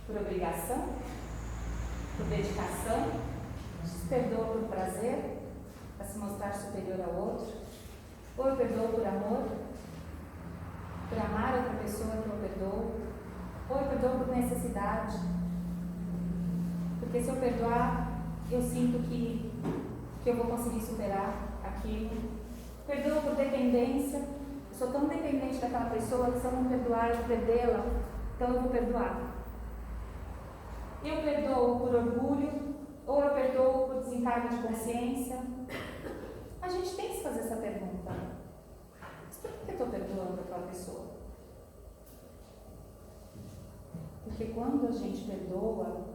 Speaker 1: Por obrigação? Por dedicação? Se perdoa por prazer? Para se mostrar superior ao outro? Ou eu perdoo por amor? Por amar outra pessoa que eu perdoo? Ou eu perdoo por necessidade? Porque se eu perdoar, eu sinto que eu vou conseguir superar aquilo. Perdoo por dependência. Eu sou tão dependente daquela pessoa que se eu não perdoar, eu vou perdê-la. Então eu vou perdoar. Eu perdoo por orgulho, ou eu perdoo por desencargo de consciência? A gente tem que se fazer essa pergunta. Mas por que eu estou perdoando aquela pessoa? Porque quando a gente perdoa,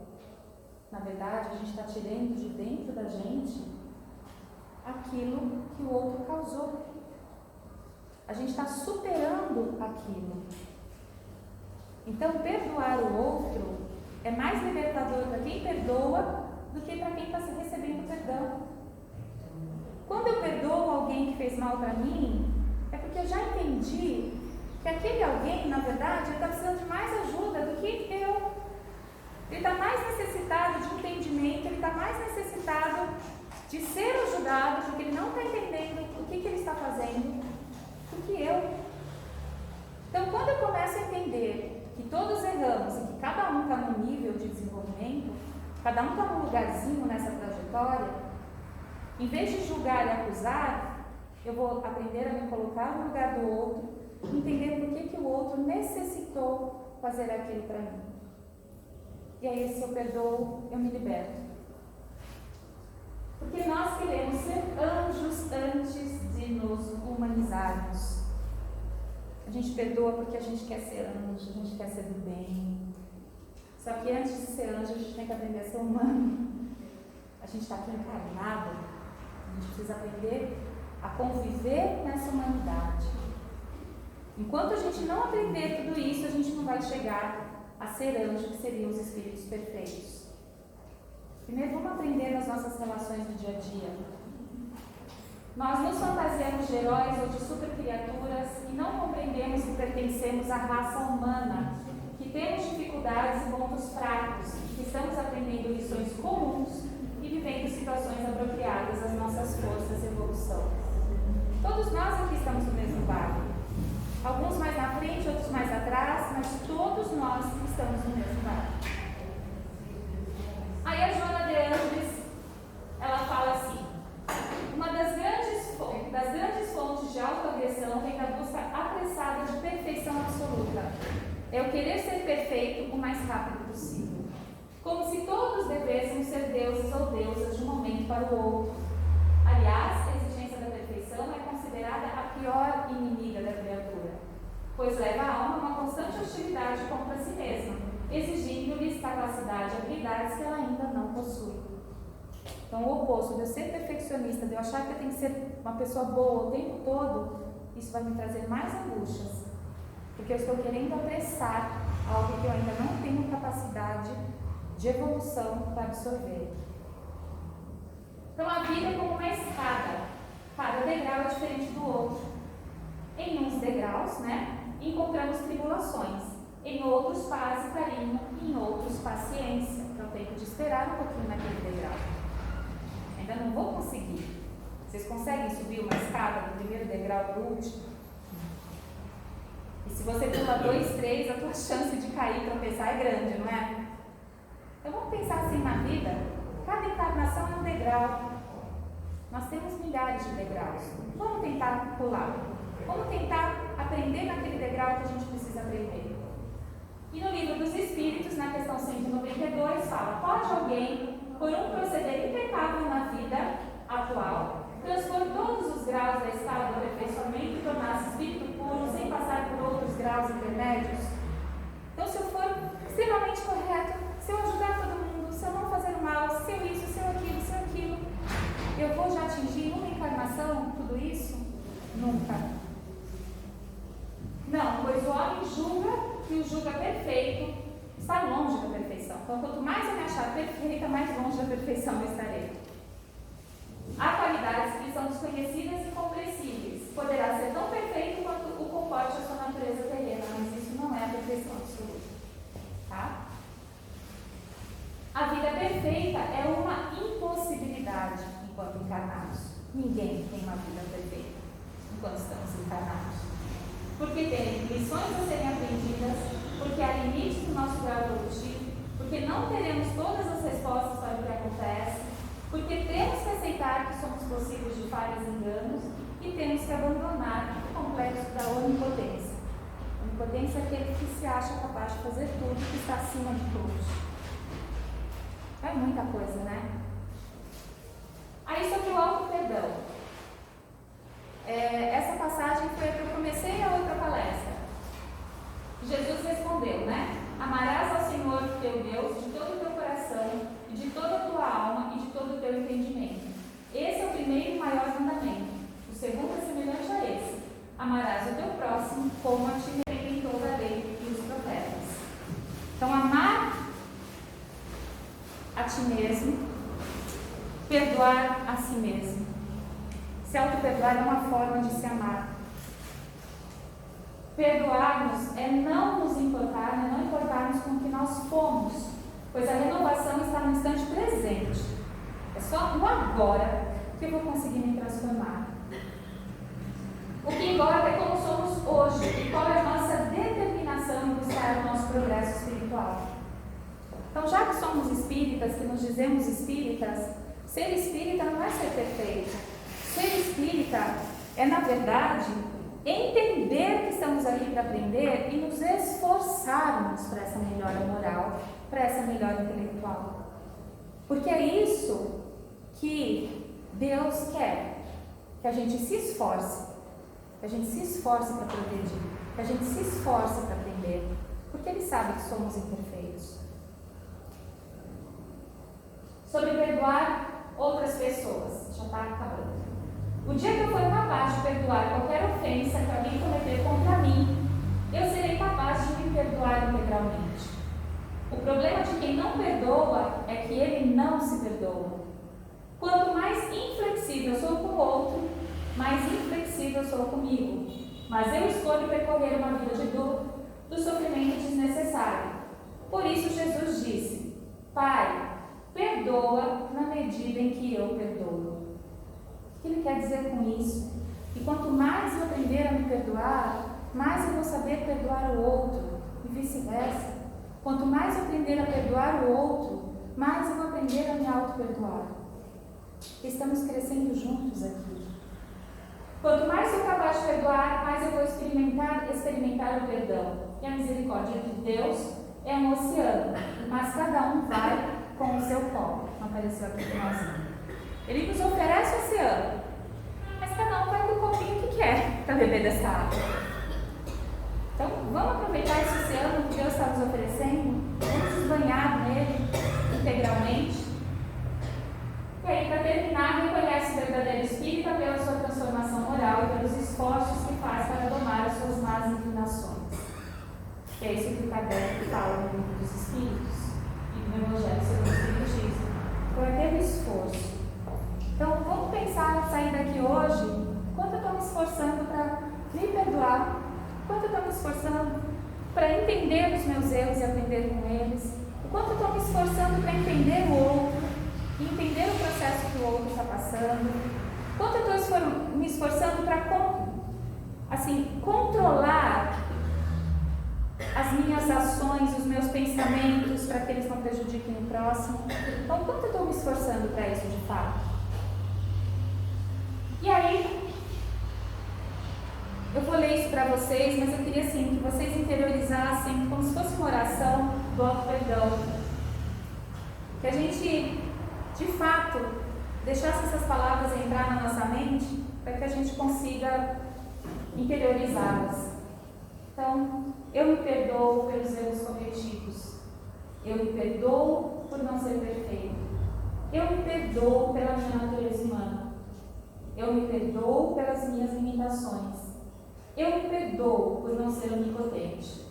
Speaker 1: na verdade, a gente está tirando de dentro da gente aquilo que o outro causou. A gente está superando aquilo. Então, perdoar o outro é mais libertador para quem perdoa do que para quem está recebendo perdão. Quando eu perdoo alguém que fez mal para mim, é porque eu já entendi que aquele alguém, na verdade, está precisando de mais ajuda do que eu. Ele está mais necessitado de entendimento, ele está mais necessitado de ser ajudado, porque ele não está entendendo o que ele está fazendo, do que eu. Então, quando eu começo a entender que todos erramos e que cada um está num nível de desenvolvimento, cada um está num lugarzinho nessa trajetória, em vez de julgar e acusar, eu vou aprender a me colocar no lugar do outro e entender por que o outro necessitou fazer aquilo para mim. E aí, se eu perdoo, eu me liberto. Porque nós queremos ser anjos antes de nos humanizarmos. A gente perdoa porque a gente quer ser anjo, a gente quer ser do bem. Só que antes de ser anjo, a gente tem que aprender a ser humano. A gente está aqui encarnado, a gente precisa aprender a conviver nessa humanidade. Enquanto a gente não aprender tudo isso, a gente não vai chegar a ser anjo, que seriam os espíritos perfeitos. Primeiro, vamos aprender nas nossas relações do dia a dia. Nós nos fantasiamos de heróis ou de supercriaturas e não compreendemos que pertencemos à raça humana, que temos dificuldades e pontos fracos, que estamos aprendendo lições comuns e vivendo situações apropriadas às nossas forças e evolução. Todos nós aqui estamos no mesmo barco. Alguns mais na frente, outros mais atrás, mas todos nós estamos no mesmo barco. Aí a Joana de Ângeles, ela fala assim: uma das grandes fontes de autoagressão vem da busca apressada de perfeição absoluta. É o querer ser perfeito o mais rápido possível. Como se todos devêssemos ser deuses ou deusas de um momento para o outro. Aliás, a exigência da perfeição é considerada a pior inimiga da criatura, pois leva a alma a uma constante hostilidade contra si mesma, exigindo-lhes capacidade e habilidades que ela ainda não possui. Então, o oposto de eu ser perfeccionista, de eu achar que eu tenho que ser uma pessoa boa o tempo todo, isso vai me trazer mais angústias, porque eu estou querendo apressar algo que eu ainda não tenho capacidade de evolução para absorver. Então, a vida é como uma escada, cada degrau é diferente do outro. Em uns degraus, encontramos tribulações, em outros paz e carinho, e em outros paciência. Então, eu tenho que esperar um pouquinho naquele degrau. Ainda não vou conseguir. Vocês conseguem subir uma escada do primeiro degrau para o último? E se você pula 2, 3, a tua chance de cair e tropeçar é grande, não é? Então vamos pensar assim na vida. Cada encarnação é um degrau. Nós temos milhares de degraus. Vamos tentar pular. Vamos tentar aprender naquele degrau que a gente precisa aprender. E no livro dos Espíritos, na questão 192, fala: pode de alguém por um proceder impecável na vida atual, transpor todos os graus da escala do aperfeiçoamento e tornar-se espírito puro sem passar por outros graus intermédios? Então, se eu for extremamente correto, se eu ajudar todo mundo, se eu não fazer o mal, se eu isso, se eu aquilo, eu vou já atingir uma encarnação tudo isso? Nunca. Não, pois o homem julga que o julga perfeito está longe da perfeição. Então, quanto mais eu me achar perfeita, mais longe da perfeição eu estarei. Há qualidades que são desconhecidas e incompreensíveis. Poderá ser tão perfeito quanto o comporte a sua natureza terrena, mas isso não é a perfeição absoluta. Tá? A vida perfeita é uma impossibilidade enquanto encarnados. Ninguém tem uma vida perfeita enquanto estamos encarnados. Porque tem lições a serem aprendidas, porque há limites do nosso grau evolutivo, porque não teremos todas as respostas para o que acontece, porque temos que aceitar que somos possíveis de falhas e enganos e temos que abandonar o complexo da onipotência. Onipotência é aquele que se acha capaz de fazer tudo, que está acima de todos. É muita coisa, né? Aí sobre o auto-perdão. Essa passagem foi a que eu comecei a outra palestra. Jesus respondeu, né? Amarás ao Senhor teu Deus de todo o teu coração, e de toda a tua alma e de todo o teu entendimento. Esse é o primeiro e maior mandamento. O segundo é semelhante a esse: amarás o teu próximo como a ti mesmo, em toda a lei e os profetas. Então, amar a ti mesmo, perdoar a si mesmo. Se auto-perdoar é uma forma de se amar. Perdoar-nos é não nos importar, é não importarmos com o que nós fomos, pois a renovação está no instante presente. É só no agora que eu vou conseguir me transformar. O que importa é como somos hoje e qual é a nossa determinação em buscar o nosso progresso espiritual. Então, já que somos espíritas, que nos dizemos espíritas, ser espírita não é ser perfeito. Ser espírita é, na verdade, entender que estamos aqui para aprender e nos esforçarmos para essa melhora moral, para essa melhora intelectual. Porque é isso que Deus quer, que a gente se esforce, que a gente se esforce para progredir, que a gente se esforce para aprender, porque Ele sabe que somos imperfeitos. Sobre perdoar outras pessoas, já está acabando. O dia que eu for capaz de perdoar qualquer ofensa que alguém cometer contra mim, eu serei capaz de me perdoar integralmente. O problema de quem não perdoa é que ele não se perdoa. Quanto mais inflexível sou com o outro, mais inflexível sou comigo. Mas eu escolho percorrer uma vida de dor, do sofrimento desnecessário. Por isso Jesus disse: Pai, perdoa na medida em que eu perdoo. O que Ele quer dizer com isso? Que quanto mais eu aprender a me perdoar, mais eu vou saber perdoar o outro, e vice-versa. Quanto mais eu aprender a perdoar o outro, mais eu vou aprender a me auto-perdoar. Estamos crescendo juntos aqui. Quanto mais sou capaz de perdoar, mais eu vou experimentar o perdão. E a misericórdia de Deus é um oceano, mas cada um vai com o seu copo. Não apareceu aqui para nós. Ele nos oferece o oceano, mas cada um vai com o copinho que quer para beber dessa água. Então, vamos aproveitar esse oceano que Deus está nos oferecendo, vamos nos banhar nele integralmente. E aí, para terminar, reconhece o verdadeiro espírita pela sua transformação moral e pelos esforços que faz para domar as suas más inclinações. Que é isso que o Kardec fala no livro dos Espíritos e no Evangelho segundo o Espiritismo. Então, é ter esforço. Então, vamos pensar, sair daqui hoje, quanto eu estou me esforçando para me perdoar, quanto eu estou me esforçando para entender os meus erros e aprender com eles, o quanto eu estou me esforçando para entender o outro e entender o processo que o outro está passando, quanto eu estou me esforçando para controlar as minhas ações, os meus pensamentos, para que eles não prejudiquem o próximo. Então, quanto eu estou me esforçando para isso de fato? E aí, eu vou ler isso para vocês, mas eu queria assim, que vocês interiorizassem como se fosse uma oração do auto-perdão. Que a gente deixasse essas palavras entrar na nossa mente para que a gente consiga interiorizá-las. Então, eu me perdoo pelos erros cometidos. Eu me perdoo por não ser perfeito. Eu me perdoo pela minha natureza humana. Eu me perdoo pelas minhas limitações. Eu me perdoo por não ser onipotente.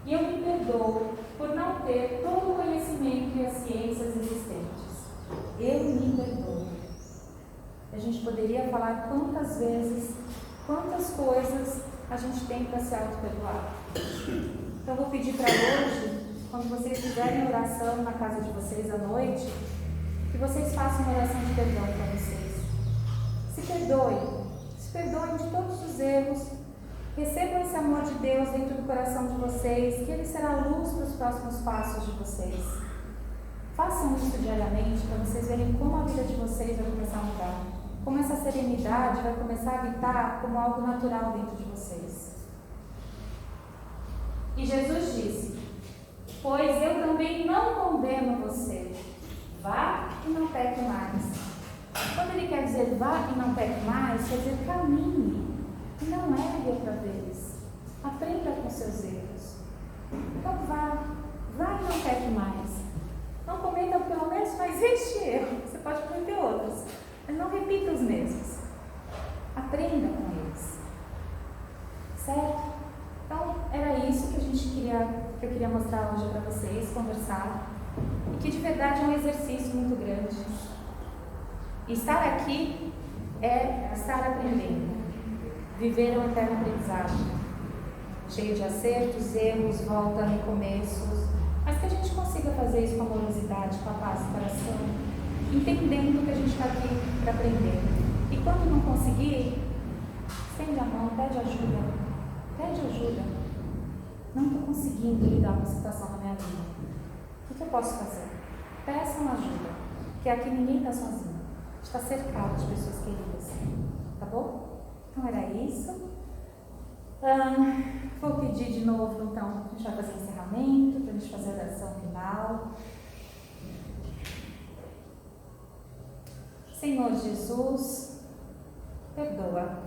Speaker 1: E eu me perdoo por não ter todo o conhecimento e as ciências existentes. Eu me perdoo. A gente poderia falar quantas vezes, quantas coisas a gente tem para se auto-perdoar. Então, eu vou pedir para hoje, quando vocês fizerem oração na casa de vocês à noite, que vocês façam uma oração de perdão para vocês. Se perdoem de todos os erros, recebam esse amor de Deus dentro do coração de vocês, que Ele será luz para os próximos passos de vocês. Façam isso diariamente para vocês verem como a vida de vocês vai começar a mudar, como essa serenidade vai começar a habitar como algo natural dentro de vocês. E Jesus disse: pois eu também não condeno você, vá e não peque mais. Quando ele quer dizer vá e não peque mais, quer dizer caminhe e não erre outra vez. Aprenda com seus erros. Então vá e não peque mais. Não cometa pelo menos mais este erro. Você pode cometer outros, mas não repita os mesmos. Aprenda com eles. Certo? Então era isso que eu queria mostrar hoje para vocês, conversar. E que de verdade é um exercício muito grande. E estar aqui é estar aprendendo. Viver um eterno aprendizado. Cheio de acertos, erros, volta, recomeços. Mas que a gente consiga fazer isso com amorosidade, com a paz do coração. Entendendo que a gente está aqui para aprender. E quando não conseguir, estende a mão, pede ajuda. Pede ajuda. Não estou conseguindo lidar com a situação na minha vida. O que eu posso fazer? Peçam ajuda. Porque aqui ninguém está sozinho. Está cercado de pessoas queridas. Tá bom? Então era isso. Vou pedir de novo, então, a gente vai fazer encerramento, para a gente fazer a oração final. Senhor Jesus, perdoa.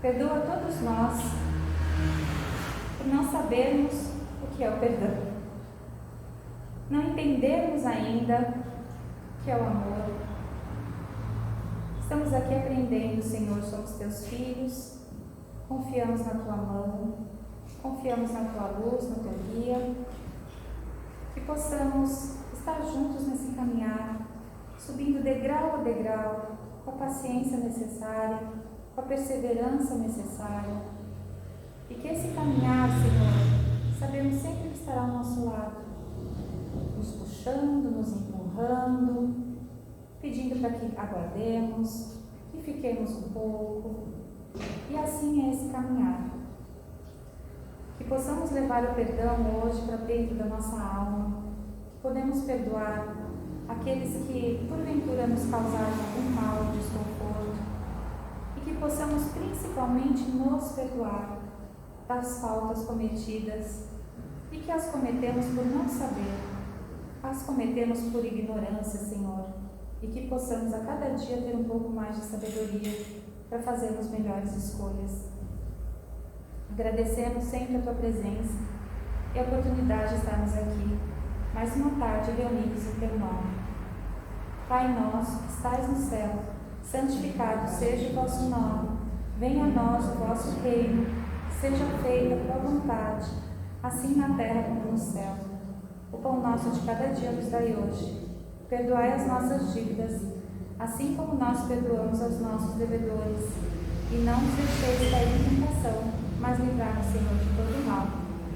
Speaker 1: Perdoa todos nós por não sabermos o que é o perdão. Não entendermos ainda o que é o amor. Estamos aqui aprendendo, Senhor, somos teus filhos, confiamos na tua mão, confiamos na tua luz, no teu guia, que possamos estar juntos nesse caminhar, subindo degrau a degrau, com a paciência necessária, com a perseverança necessária, e que esse caminhar, Senhor, sabemos sempre que estará ao nosso lado, nos puxando, nos empurrando, pedindo para que aguardemos, que fiquemos um pouco, e assim é esse caminhar. Que possamos levar o perdão hoje para dentro da nossa alma, que podemos perdoar aqueles que porventura nos causaram algum mal, desconforto, e que possamos principalmente nos perdoar das faltas cometidas e que as cometemos por não saber, as cometemos por ignorância, Senhor, e que possamos a cada dia ter um pouco mais de sabedoria para fazermos melhores escolhas. Agradecemos sempre a tua presença e a oportunidade de estarmos aqui, mais uma tarde reunidos em teu nome. Pai nosso que estais no céu, santificado seja o vosso nome. Venha a nós o vosso reino, seja feita a tua vontade, assim na terra como no céu. O pão nosso de cada dia nos dai hoje. Perdoai as nossas dívidas, assim como nós perdoamos aos nossos devedores. E não nos deixeis cair em tentação, mas livrai-nos, Senhor, de todo mal.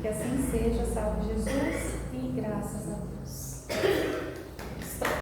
Speaker 1: Que assim seja, salve Jesus, e graças a Deus.